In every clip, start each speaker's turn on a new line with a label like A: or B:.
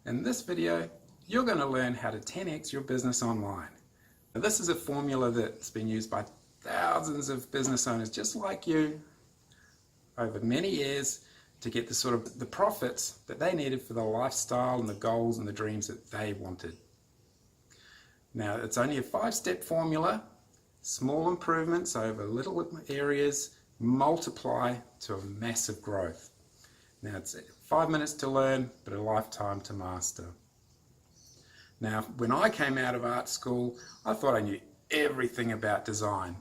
A: In this video, you're going to learn how to 10x your business online. Now, this is a formula that's been used by thousands of business owners just like you over many years to get the profits that they needed for the lifestyle and the goals and the dreams that they wanted. Now, it's only a 5-step formula. Small improvements over little areas multiply to a massive growth. Now, it's 5 minutes to learn, but a lifetime to master. Now, when I came out of art school, I thought I knew everything about design.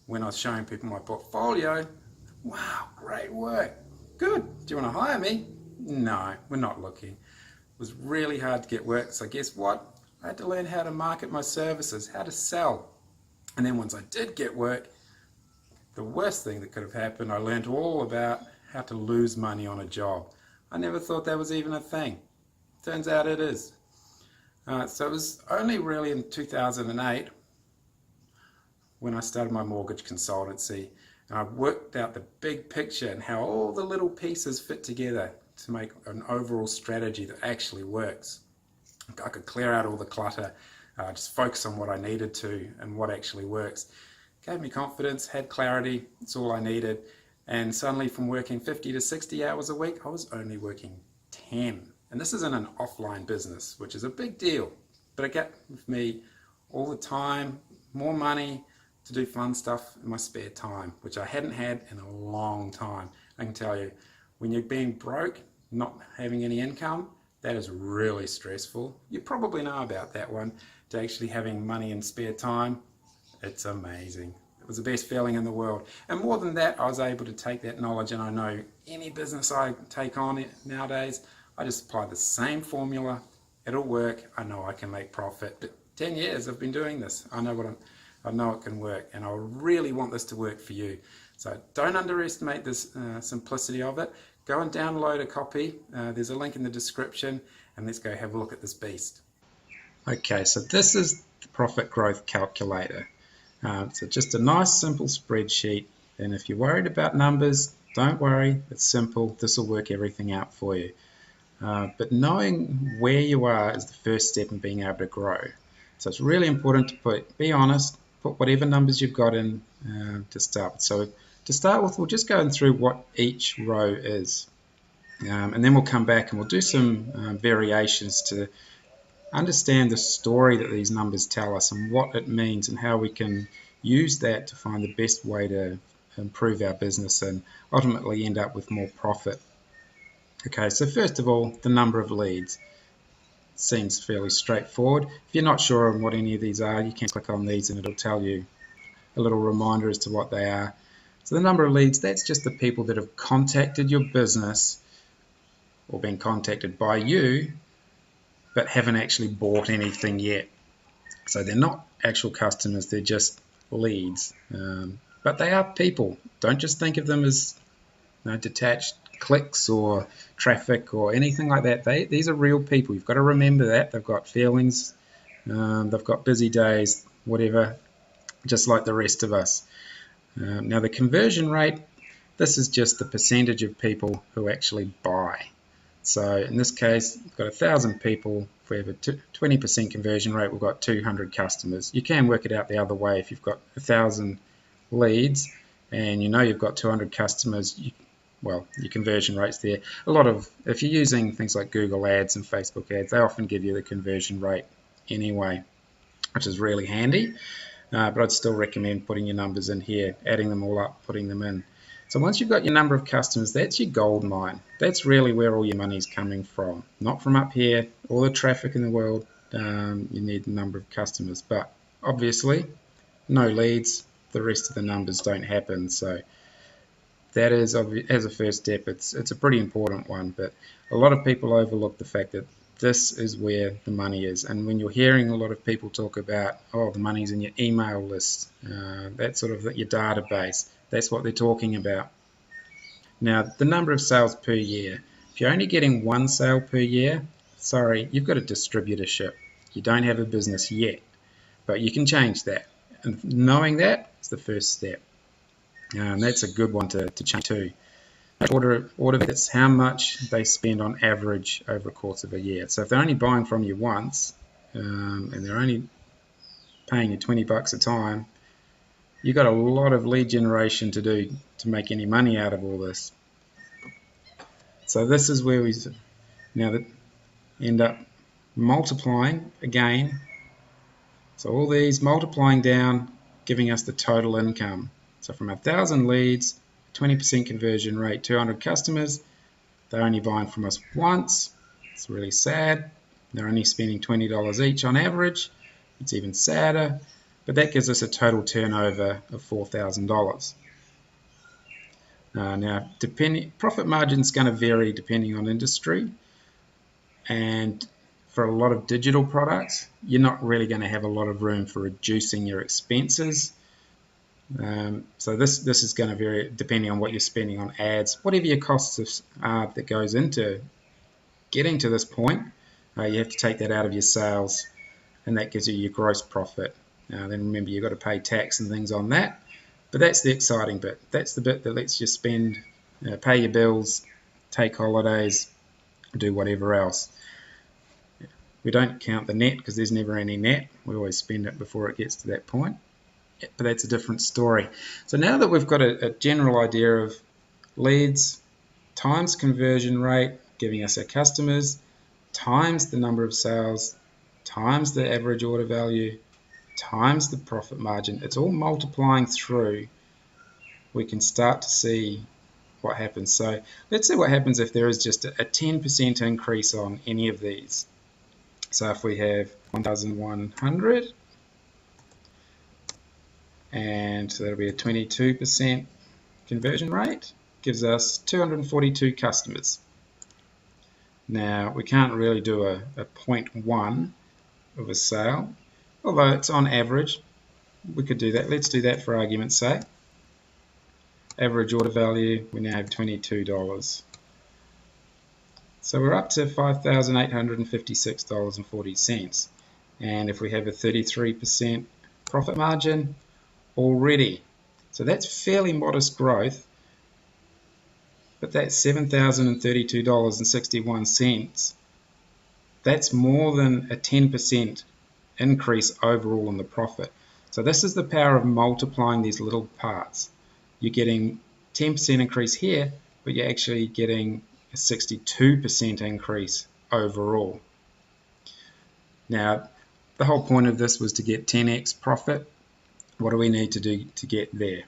A: When I was showing people my portfolio, wow, great work, good, do you want to hire me? No, we're not looking. It was really hard to get work, so guess what? I had to learn how to market my services, how to sell. And then once I did get work, the worst thing that could have happened, I learned all about how to lose money on a job. I never thought that was even a thing. Turns out it is. So it was only really in 2008 when I started my mortgage consultancy, and I worked out the big picture and how all the little pieces fit together to make an overall strategy that actually works. I could clear out all the clutter, just focus on what I needed to and what actually works. Gave me confidence, had clarity, that's all I needed. And suddenly from working 50 to 60 hours a week, I was only working 10. And this isn't an offline business, which is a big deal. But it gave me all the time, more money to do fun stuff in my spare time, which I hadn't had in a long time. I can tell you, when you're being broke, not having any income, that is really stressful. You probably know about that one, to actually having money in spare time. It's amazing. It was the best feeling in the world. And more than that, I was able to take that knowledge, and I know any business I take on nowadays, I just apply the same formula. It'll work. I know I can make profit. But 10 years I've been doing this. I know it can work, and I really want this to work for you. So don't underestimate this simplicity of it. Go and download a copy. There's a link in the description, and let's go have a look at this beast. Okay, so this is the profit growth calculator. So just a nice simple spreadsheet, and if you're worried about numbers, don't worry, it's simple. This will work everything out for you. But knowing where you are is the first step in being able to grow. So it's really important to be honest, put whatever numbers you've got in to start with. So to start with, we'll just go through what each row is. And then we'll come back and we'll do some variations to understand the story that these numbers tell us and what it means and how we can use that to find the best way to improve our business and ultimately end up with more profit. Okay, so first of all, the number of leads. Seems fairly straightforward. If you're not sure on what any of these are, you can click on these and it'll tell you a little reminder as to what they are. So the number of leads, that's just the people that have contacted your business or been contacted by you but haven't actually bought anything yet. So they're not actual customers, they're just leads. But they are people. Don't just think of them as detached clicks or traffic or anything like that. These are real people. You've got to remember that. They've got feelings, they've got busy days, whatever, just like the rest of us. Now the conversion rate, this is just the percentage of people who actually buy. So in this case, we've got 1,000 people. If we have a 20% conversion rate, we've got 200 customers. You can work it out the other way. If you've got 1,000 leads and you know you've got 200 customers, well, your conversion rate's there. If you're using things like Google ads and Facebook ads, they often give you the conversion rate anyway, which is really handy. But I'd still recommend putting your numbers in here, adding them all up, putting them in. So once you've got your number of customers, that's your gold mine. That's really where all your money's coming from. Not from up here, all the traffic in the world, you need the number of customers. But obviously, no leads, the rest of the numbers don't happen. So that is, as a first step, it's a pretty important one. But a lot of people overlook the fact that this is where the money is. And when you're hearing a lot of people talk about, oh, the money's in your email list, that's sort of your database, that's what they're talking about. Now, the number of sales per year. If you're only getting one sale per year, sorry, you've got a distributorship. You don't have a business yet, but you can change that. And knowing that is the first step. That's a good one to change too. order that's how much they spend on average over the course of a year. So if they're only buying from you once and they're only paying you $20 a time, you've got a lot of lead generation to do to make any money out of all this. So this is where we now end up multiplying again. So all these multiplying down, giving us the total income. So from 1,000 leads, 20% conversion rate, 200 customers, they're only buying from us once. It's really sad. They're only spending $20 each on average. It's even sadder, but that gives us a total turnover of $4,000. Now, profit margin is going to vary depending on industry, and for a lot of digital products, you're not really going to have a lot of room for reducing your expenses. So this is going to vary depending on what you're spending on ads. Whatever your costs are that goes into getting to this point, you have to take that out of your sales, and that gives you your gross profit. Then remember, you've got to pay tax and things on that, but that's the exciting bit. That's the bit that lets you spend, pay your bills, take holidays, do whatever else. We don't count the net because there's never any net. We always spend it before it gets to that point. But that's a different story. So now that we've got a general idea of leads times conversion rate, giving us our customers, times the number of sales, times the average order value, times the profit margin, it's all multiplying through, we can start to see what happens. So let's see what happens if there is just a 10% increase on any of these. So if we have 1,100, and that'll be a 22% conversion rate, gives us 242 customers. Now we can't really do a 0.1 of a sale, although it's on average. We could do that. Let's do that for argument's sake. Average order value, we now have $22. So we're up to $5,856.40. And if we have a 33% profit margin already, so that's fairly modest growth, but that's $7,032.61. That's more than a 10% increase overall in the profit. So this is the power of multiplying these little parts. You're getting 10% increase here, but you're actually getting a 62% increase overall. Now, the whole point of this was to get 10x profit. What do we need to do to get there?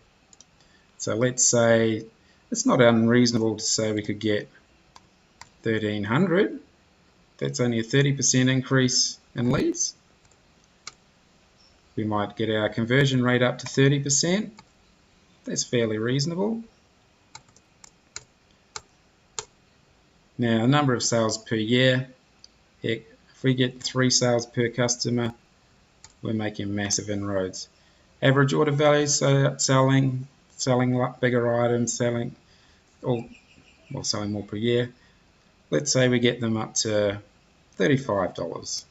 A: So let's say, it's not unreasonable to say we could get 1,300. That's only a 30% increase in leads. We might get our conversion rate up to 30%. That's fairly reasonable. Now, the number of sales per year, if we get 3 sales per customer, we're making massive inroads. Average order value, so selling bigger items, selling more per year. Let's say we get them up to $35.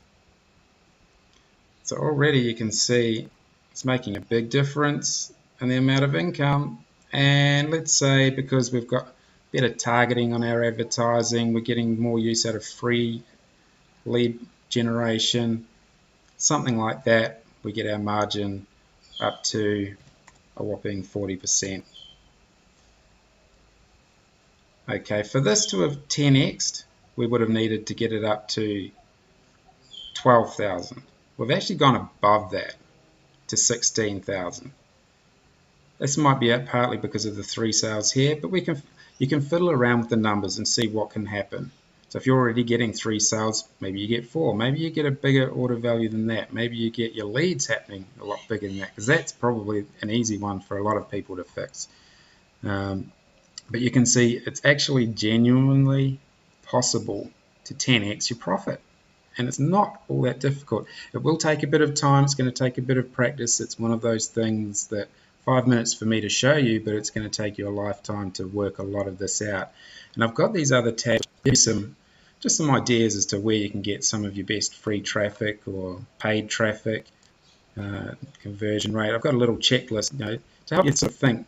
A: So already you can see it's making a big difference in the amount of income. And let's say because we've got better targeting on our advertising, we're getting more use out of free lead generation, something like that, we get our margin up to a whopping 40%. Okay, for this to have 10x'd, we would have needed to get it up to 12,000. We've actually gone above that to 16,000. This might be partly because of the 3 sales here, but you can fiddle around with the numbers and see what can happen. So if you're already getting 3 sales, maybe you get 4. Maybe you get a bigger order value than that. Maybe you get your leads happening a lot bigger than that, because that's probably an easy one for a lot of people to fix. But you can see it's actually genuinely possible to 10x your profit. And it's not all that difficult. It will take a bit of time. It's going to take a bit of practice. It's one of those things that 5 minutes for me to show you, but it's going to take you a lifetime to work a lot of this out. And I've got these other tabs, just some ideas as to where you can get some of your best free traffic or paid traffic, conversion rate. I've got a little checklist, to help you sort of think,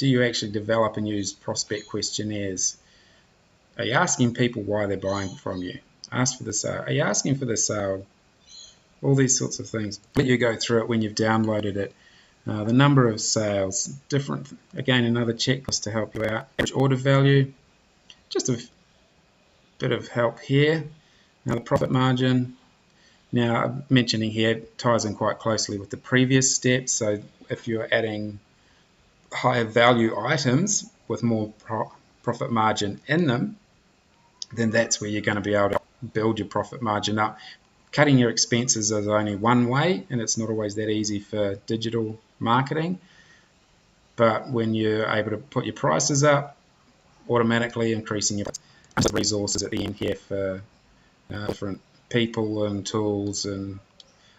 A: do you actually develop and use prospect questionnaires? Are you asking people why they're buying from you? Ask for the sale. Are you asking for the sale? All these sorts of things. Let you go through it when you've downloaded it. The number of sales, different, again, another checklist to help you out. Average order value, just a bit of help here. Now the profit margin. Now mentioning here ties in quite closely with the previous steps. So if you're adding higher value items with more profit margin in them, then that's where you're going to be able to build your profit margin up. Cutting your expenses is only one way, and it's not always that easy for digital marketing. But when you're able to put your prices up, automatically increasing your resources at the end here for different people and tools. And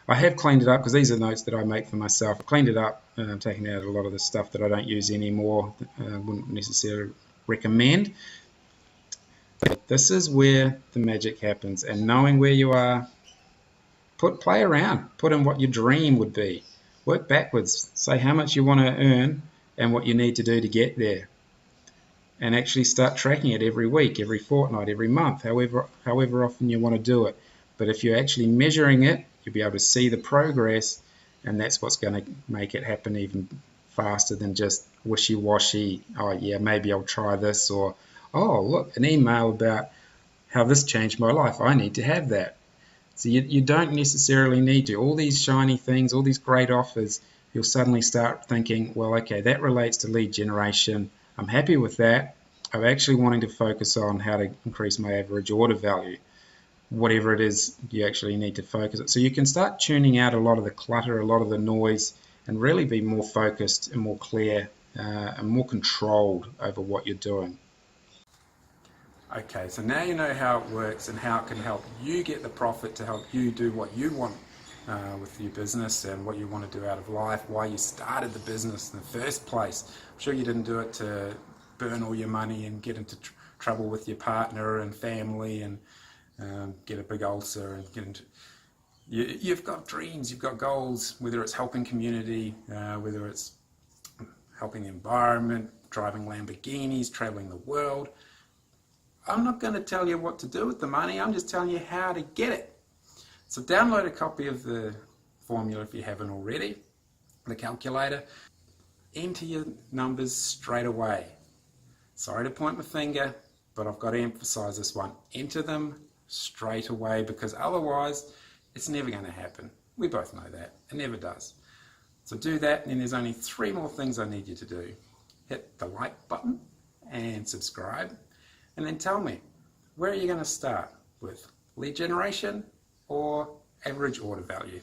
A: I have cleaned it up because these are notes that I make for myself. I've cleaned it up and I'm taking out a lot of the stuff that I don't use anymore. Wouldn't necessarily recommend. But this is where the magic happens, and knowing where you are, play around, put in what your dream would be, work backwards, say how much you want to earn and what you need to do to get there, and actually start tracking it every week, every fortnight, every month, however often you want to do it. But if you're actually measuring it, you'll be able to see the progress, and that's what's going to make it happen even faster than just wishy-washy, oh yeah, maybe I'll try this, or oh look, an email about how this changed my life, I need to have that. So you don't necessarily need to. All these shiny things, all these great offers, you'll suddenly start thinking, well, okay, that relates to lead generation. I'm happy with that. I'm actually wanting to focus on how to increase my average order value. Whatever it is, you actually need to focus it. So you can start tuning out a lot of the clutter, a lot of the noise, and really be more focused and more clear and more controlled over what you're doing. Okay, so now you know how it works and how it can help you get the profit to help you do what you want with your business and what you want to do out of life, why you started the business in the first place. I'm sure you didn't do it to burn all your money and get into trouble with your partner and family and get a big ulcer and get into... You've got dreams, you've got goals, whether it's helping community, whether it's helping the environment, driving Lamborghinis, traveling the world. I'm not going to tell you what to do with the money, I'm just telling you how to get it. So download a copy of the formula if you haven't already, the calculator. Enter your numbers straight away. Sorry to point my finger, but I've got to emphasize this one. Enter them straight away, because otherwise it's never going to happen. We both know that. It never does. So do that, and then there's only 3 more things I need you to do. Hit the like button and subscribe. And then tell me, where are you going to start with? Lead generation or average order value?